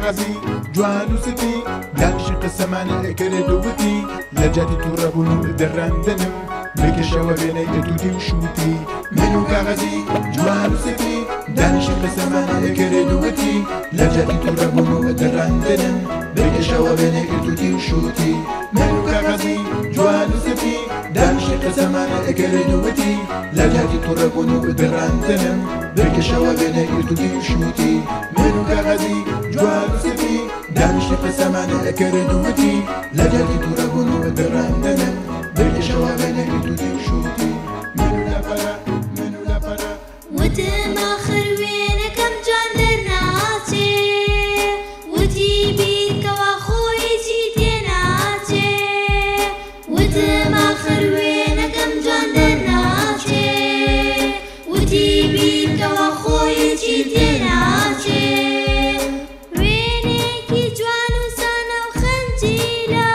كاغازي جوان وسفي دانشي قسمان كردوتي لجاتي ترابون دران دنم بكشوا بيني اتودي وشوتي منو كاغازي جوان وسفي دانشي قسمان كردوتي لجاتي ترابون دران دنم بكشوا بيني اتودي وشوتي منو كاغازي جوان وسفي دانشي قسمان كردوتي لجاتي ترابون دران دنم بكشوا بيني اتودي وشوتي منو كاغازي جوان وسفي دانشي قسمان كردوتي لجاتي ترابون دران دنم بكشوا بيني اتودي وشوتي منو لا فرا منو لا فرا وتما خروينا كم جاندر ناتي وتي بيك واخوي جيتي ناتي وتما خروينا كم جاندر ناتي وتي بيك واخوي جيتي ناتي وينك جوان وسانا وخنجيلا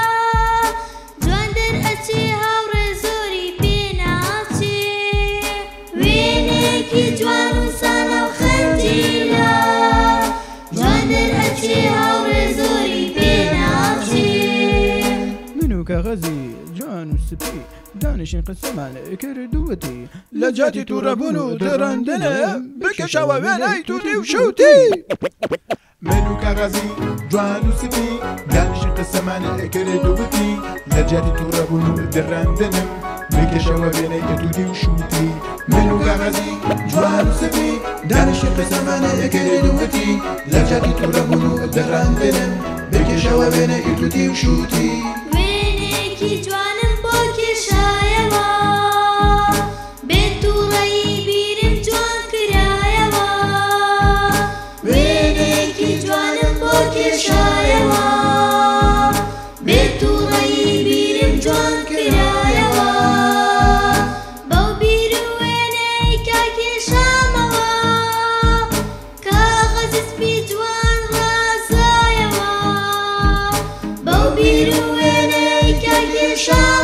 جاندر اتي هاوري زوري بيناتي وينك جوان وسانا وخنجيلا جاندر اتي هاوري زوري بيناتي منو كاغازي جوان وسبي دانش انقسم كردوتي لجاتي ترابونو درندنا بكشوا بيني تودي وشوتي منو كاغازي جوان وسفي دانشي قسمان كردوتي لجاتي ترابون دران دنم بكشوا بيني اتودي وشوتي منو كاغازي جوان وسفي دانشي قسمان كردوتي لجاتي ترابون دران دنم بكشوا بيني اتودي وشوتي وينك جوان بوكي شايوا بيتو رأي بيرم جوان كرايوا وينك جوان بوكي شايوا بيتو رأي بيرم جوان كرايوا بو بيرو وينك كاكي شاموا كاغزت بجوان راسايوا بو بيرو وينك كاكي شاموا